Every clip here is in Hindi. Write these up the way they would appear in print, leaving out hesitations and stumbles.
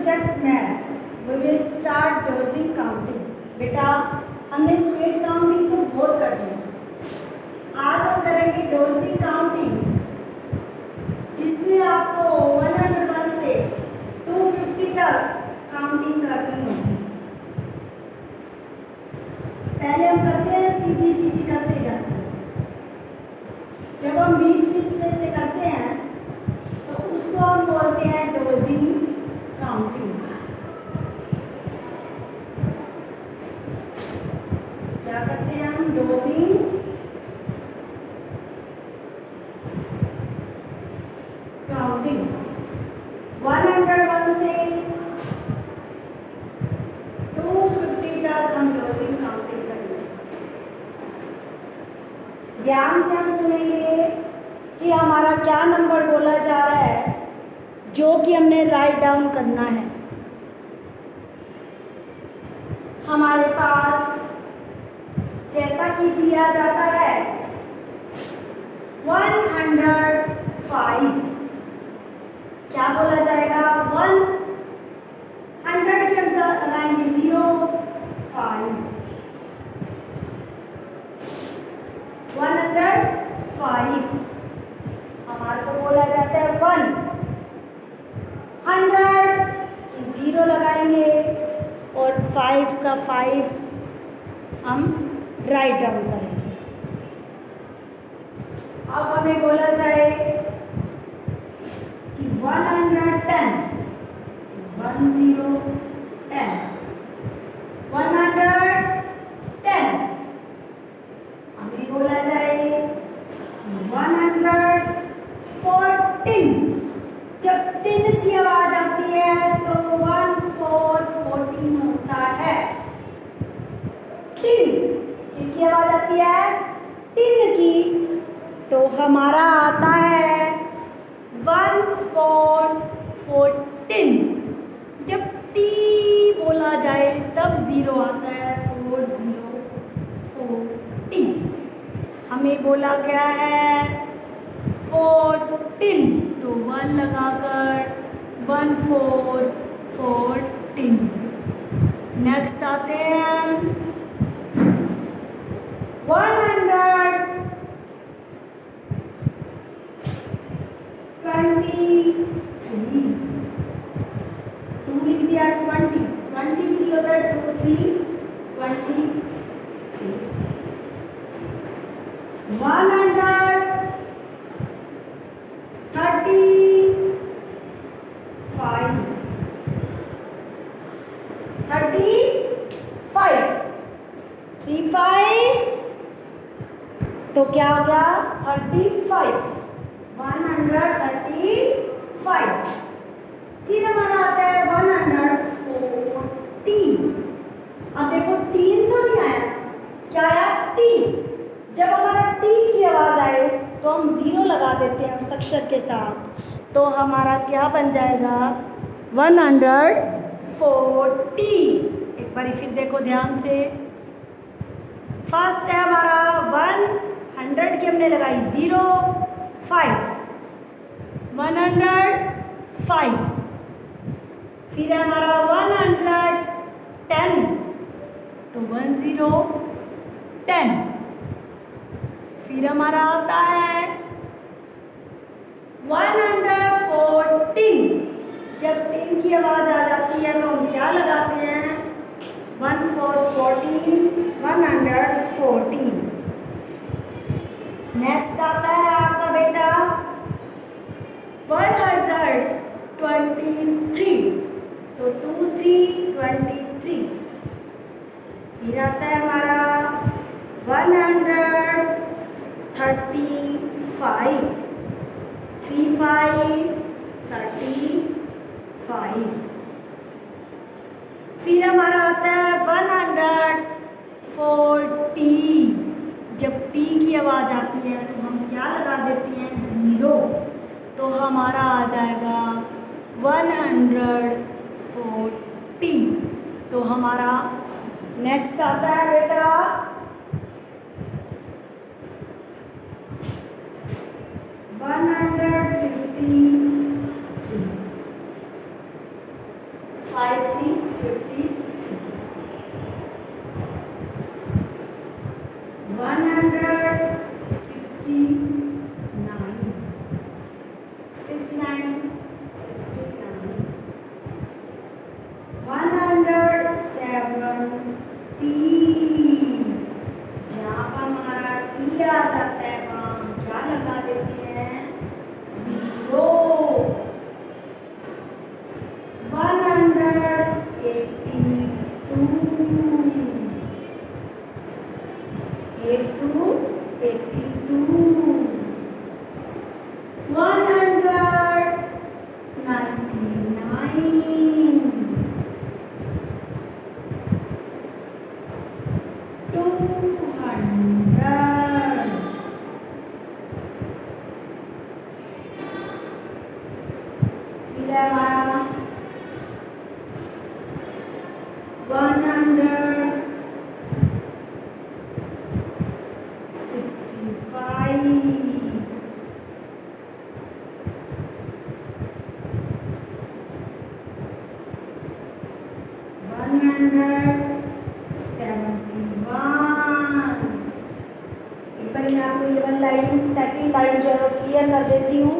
subject maths, we will start dosing counting. बेटा हमने स्पीड काउंटिंग तो बहुत कर लिया, आज हम करेंगे डोजिंग काउंटिंग, जिसमें आपको 101 से 250 तक काउंटिंग करनी होगी। पहले हम करते हैं सीधी सीधी करते जाते हैं, जब हम बीच बीच में से करते हैं तो उसको हम बोलते हैं डोजिंग काउंटिंग। क्या करते हैं हम? Dosing counting. 101 से 250 तक हम डोजिंग काउंटिंग करेंगे। ध्यान से हम सुनेंगे कि हमारा क्या नंबर बोला जा रहा है, जो कि हमने राइट डाउन करना है। हमारे पास जैसा कि दिया जाता है 105, क्या बोला जाएगा? 100 के हम लगाएंगे 0, 5, 105 हमारे को बोला जाता है 100 की 0 लगाएंगे और 5 का 5 हम राइट डाउन करेंगे। अब हमें बोला जाए कि 110, 10, 10, 110 हमें बोला जाए कि 114, जब 3 की आवाज आती है तो 14 होता है। 3 किसकी आवाज आती है? 3 की, तो हमारा आता है 14। जब टी बोला जाए तब 0 आता है, 40 हमें बोला गया है 14, तो 1 लगाकर 14। नेक्स्ट आते हैं 123, 2 लिख दिया, 23 होता है, 2, 3, 23, 35, तो क्या आ गया? 35, 135। फिर हमारा आता है 140। अब देखो 3 तो नहीं आया, क्या आया? टी। जब हमारा टी की आवाज आए तो हम 0 लगा देते हैं उस अक्षर के साथ, तो हमारा क्या बन जाएगा? 140। एक बार फिर देखो ध्यान से। फर्स्ट है हमारा 100 की हमने लगाई 0, 5, 105। फिर है हमारा 110, तो 10। फिर हमारा आता है 114। जब 10 की आवाज आ जाती है तो हम क्या लगाते हैं? 114। नेक्स्ट आता है आपका बेटा 123, तो 2, 3, 23। फिर आता है हमारा 135, 35, 35। फिर हमारा आता है 140। जब टी की आवाज आती है तो हम क्या लगा देते हैं? 0, तो हमारा आ जाएगा 140। तो हमारा नेक्स्ट आता है बेटा 153, पैगाम क्या लगा देते हैं? 0। 182 एक बार मैं आपको ये वाली लाइन, सेकंड लाइन जो है वो क्लियर कर देती हूँ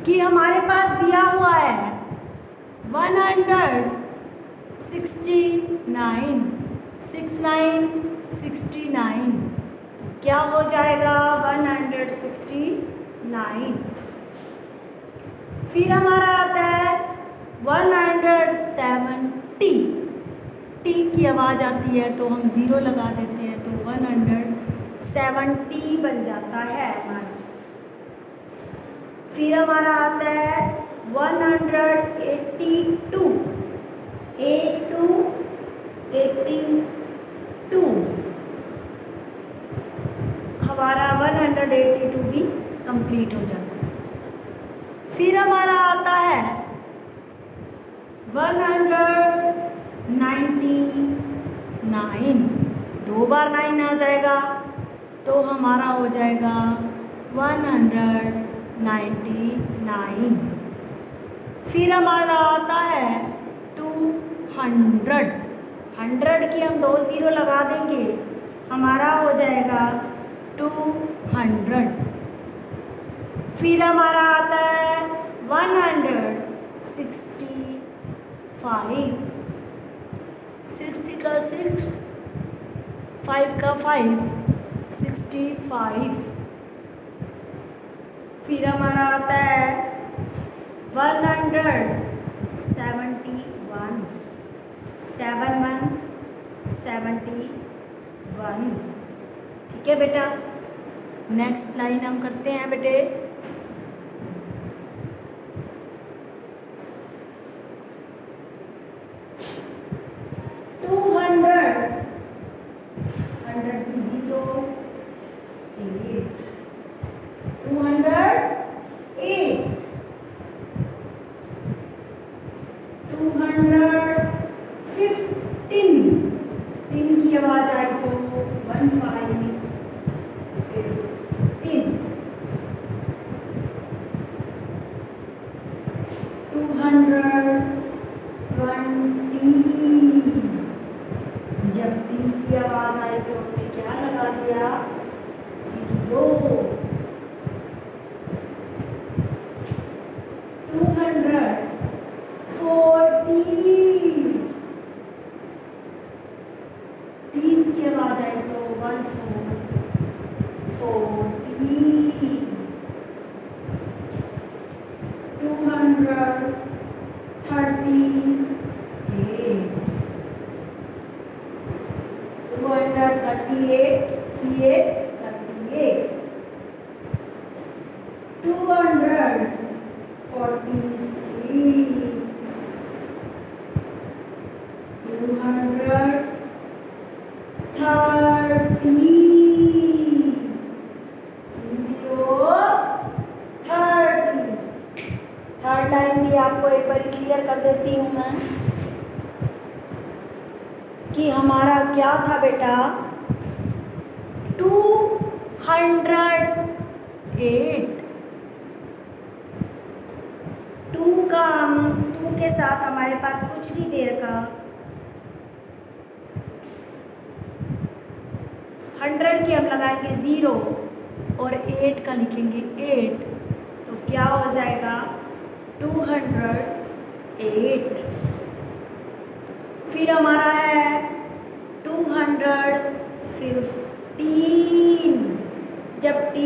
कि हमारे पास दिया हुआ है 169 तो क्या हो जाएगा? 169। फिर हमारा आता है 170, टी की आवाज़ आती है तो हम 0 लगा देते हैं, तो 170 बन जाता है हमारा। फिर हमारा आता है 182, 82 हमारा 182 भी कंप्लीट हो जाता है। फिर हमारा आता है 199, 2 बार 9 आ जाएगा तो हमारा हो जाएगा 199। फिर हमारा आता है 200, 100 की हम 2 0 लगा देंगे, हमारा हो जाएगा 200। फिर हमारा आता है 165, 60 का 6, 5 का 5, 65। फिर हमारा आता है 171, 71। ठीक है बेटा, नेक्स्ट लाइन हम करते हैं बेटे। 200 की 0, 8, 208, 215, 3 की आवाज आई तो 15, 220, जब 3 की आवाज आई तो हमने क्या लगा दिया? 0। 240, 3 की आवाज आई तो 1440। 238, 238, 38, 246, 230, थर्ड लाइन भी आपको एक बार क्लियर कर देती हूँ मैं कि हमारा क्या था बेटा? 208, 2 के साथ हमारे पास कुछ नहीं दे रखा। 100 की हम लगाएंगे 0 और 8 का लिखेंगे 8, तो क्या हो जाएगा? 208। फिर हमारा है 250,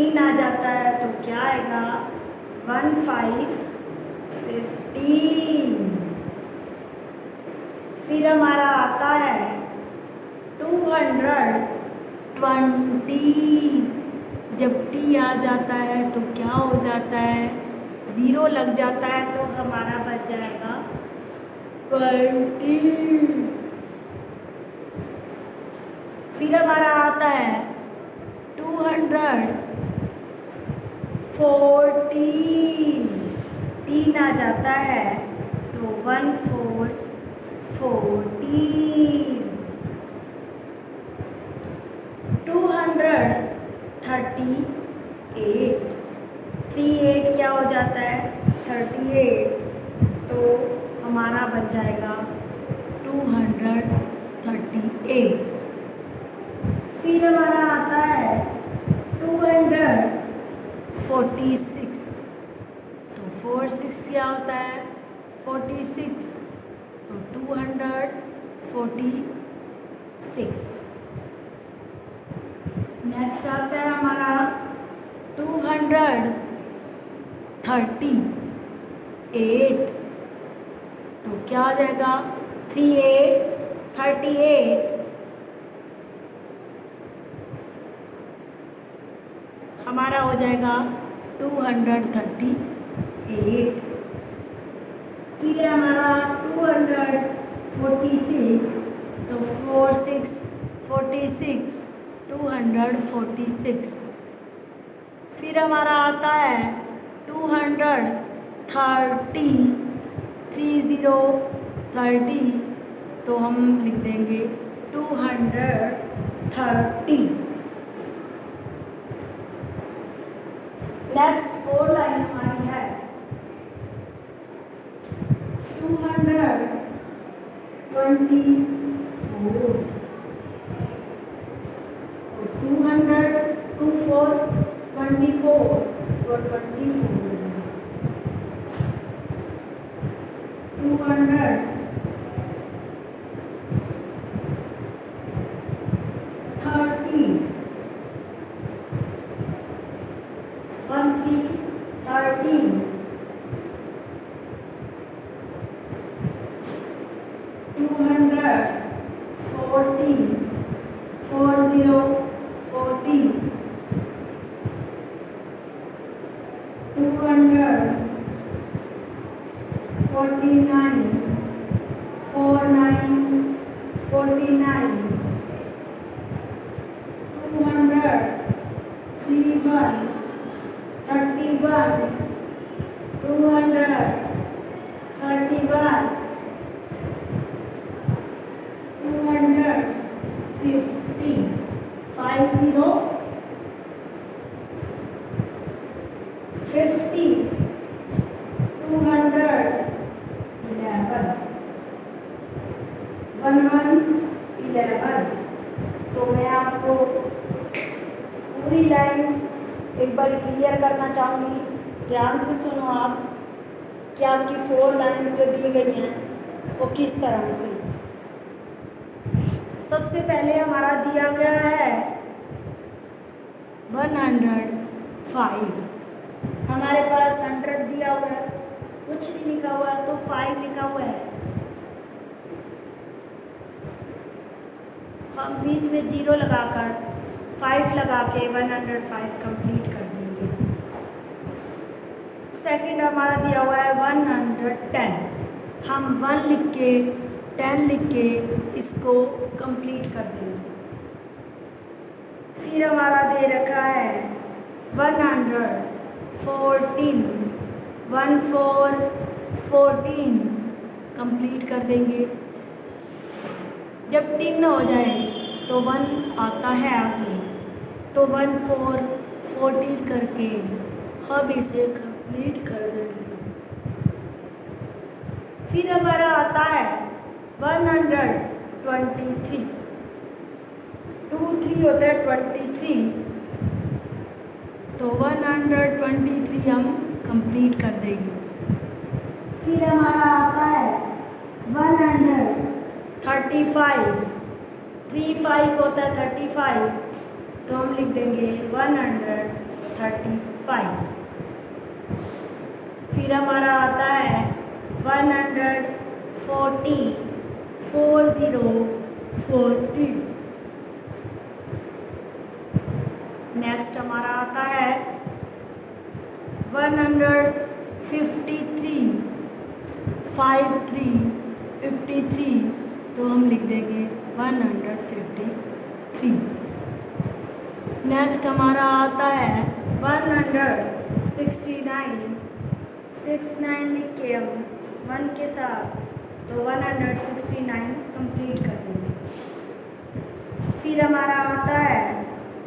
15 आ जाता है तो क्या आएगा 15 15। फिर हमारा आता है 220। जब टी आ जाता है तो क्या हो जाता है, ज़ीरो लग जाता है तो हमारा बच जाएगा 20। फिर हमारा आता है 214। तीन आ जाता है तो 14 14। 238 38 क्या हो जाता है 38, तो हमारा बच जाएगा 238। फिर हमारा आता है 246। तो 46 क्या होता है 46, तो 246। नेक्स्ट आता है हमारा 238। तो क्या हो जाएगा 38 38, हमारा हो जाएगा 238। फिर है हमारा 246, तो 46 46 246। फिर हमारा आता है 230 30, तो हम लिख देंगे 230। नेक्स्ट 4 लाइन हमारी है 224। तो 224 24, तो 24 हो जाएगा 230 13 240 40 40 249 49 49 231 31 231 250 50 211 11। तो मैं आपको पूरी लाइंस एक बार क्लियर करना चाहूँगी, ध्यान से सुनो आप कि आपकी 4 लाइंस जो दी गई हैं वो किस तरह से। सबसे पहले हमारा दिया गया है 105। हमारे पास 100 दिया हुआ है, कुछ नहीं लिखा हुआ है, तो 5 लिखा हुआ है। हम बीच में 0 लगाकर 5 लगा के 105 कंप्लीट कर देंगे। सेकंड हमारा दिया हुआ है 110। हम 1 लिख के 10 लिख के इसको कंप्लीट कर देंगे। फिर हमारा दे रखा है 114 14 कंप्लीट कर देंगे। जब 3 हो जाए तो 1 आता है आगे, तो 14 करके हम इसे कंप्लीट कर देंगे। फिर हमारा आता है 123। 2 3 होता है 23, तो 123 हम कंप्लीट कर देंगे। फिर हमारा आता है 135। 3 5 होता है 35, तो हम लिख देंगे 135। 35। फिर हमारा आता है 140, 40। नेक्स्ट हमारा आता है 153, 53, तो हम लिख देंगे 153। नेक्स्ट हमारा आता है 169, 69 लिख के हम 1 के साथ तो 169 कंप्लीट कर देंगे। फिर हमारा आता है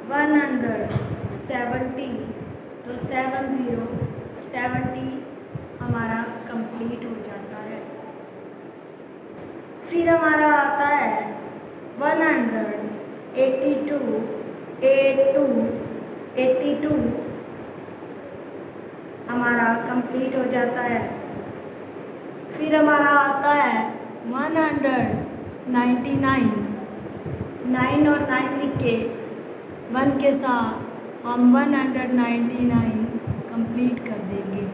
170, तो 70 हमारा कंप्लीट हो जाता है। फिर हमारा आता है 182, 82 हमारा कंप्लीट हो जाता है। फिर हमारा आता है 199, 9 और 9 लिख के 1 के साथ हम 199 कंप्लीट कर देंगे।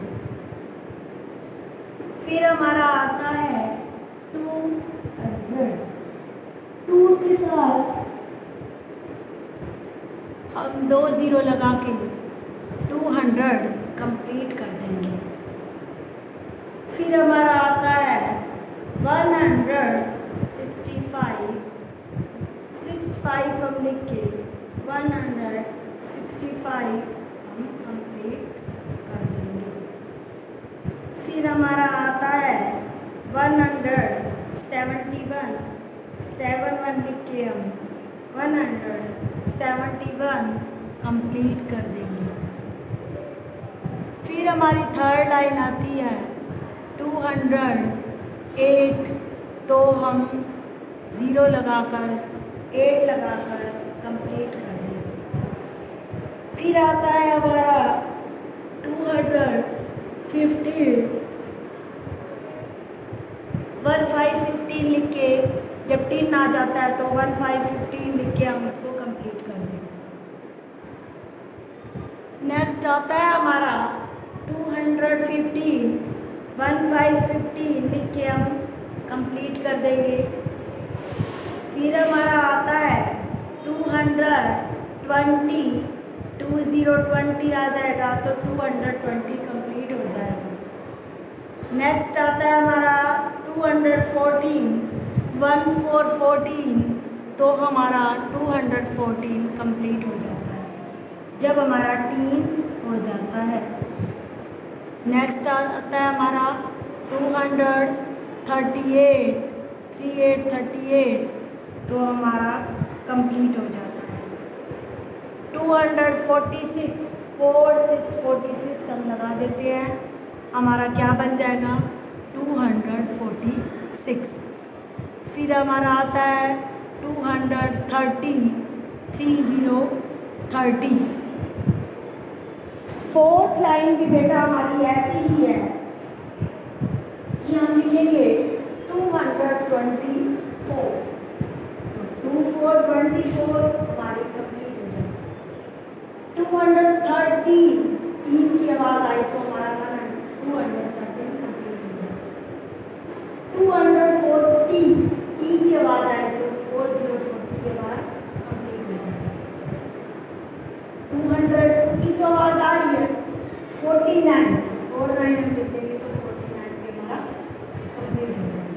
फिर हमारा आता है 200, 2 के साथ हम 2 ज़ीरो लगा के 200 कंप्लीट कर देंगे। फिर हमारा आता है 165, 65 हम लिख के 165 हम कंप्लीट कर देंगे। फिर हमारा आता है 171, 71 लिख के हम 171 कंप्लीट कर देंगे। फिर हमारी थर्ड लाइन आती है 208, तो हम 0 लगाकर 8 लगाकर कंप्लीट कर देंगे। फिर आता है हमारा 215, 1515 लिख के जब 10 आ जाता है तो 1515 लिख के हम इसको कंप्लीट कर देंगे। नेक्स्ट आता है हमारा 215, 1515 लिख के हम कंप्लीट कर देंगे। फिर हमारा आता है 220, 20 आ जाएगा तो 220 कंप्लीट हो जाएगा। नेक्स्ट आता है हमारा 214, 1414 तो हमारा 214 कंप्लीट हो जाता है जब हमारा 3 हो जाता है। नेक्स्ट आता है हमारा 238, 38 तो हमारा कंप्लीट हो जाता है। 246, 46 हम लगा देते हैं, हमारा क्या बन जाएगा 246। फिर हमारा आता है 230, 30। फोर्थ लाइन भी बेटा हमारी ऐसी ही है कि हम लिखेंगे 224, तो 2424 हमारी कंप्लीट हो जाती है। 230 3 की आवाज़ आई तो हमारा 213 कंप्लीट हो जाता है। 240 टी की आवाज़ आए तो 4040 के बाद कंप्लीट हो जाएगा। 200 की तो आवाज़ आ रही है 49, 49 हम लिख देंगे तो 49 पे हमारा कंप्लीट हो जाएगा।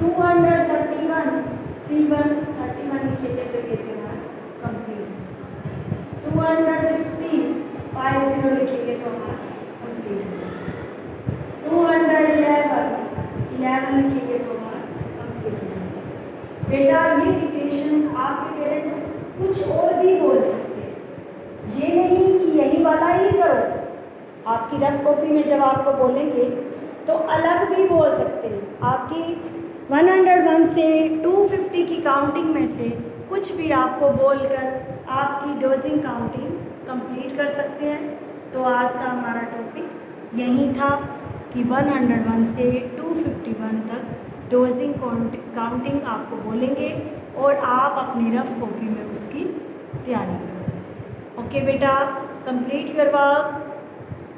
231, 31 लिखेंगे तो ये हमारा कंप्लीट हो जाएगा। 250, 50 लिखेंगे तो हमारा कंप्लीट हो जाएगा। 211 लिखेंगे तो हमारा कंप्लीट हो जाएगा। बेटा ये डिक्टेशन आपके पेरेंट्स कुछ और भी बोल सकते हैं, ये नहीं कि यही वाला ही करो। आपकी रफ कॉपी में जब आपको बोलेंगे तो अलग भी बोल सकते हैं। आपकी 101 से 250 की काउंटिंग में से कुछ भी आपको बोलकर आपकी डोजिंग काउंटिंग कंप्लीट कर सकते हैं। तो आज का हमारा टॉपिक यही था कि 101 से 251 तक डोजिंग काउंटिंग आपको बोलेंगे और आप अपनी रफ कॉपी में उसकी तैयारी करोगे। Okay beta, complete your work.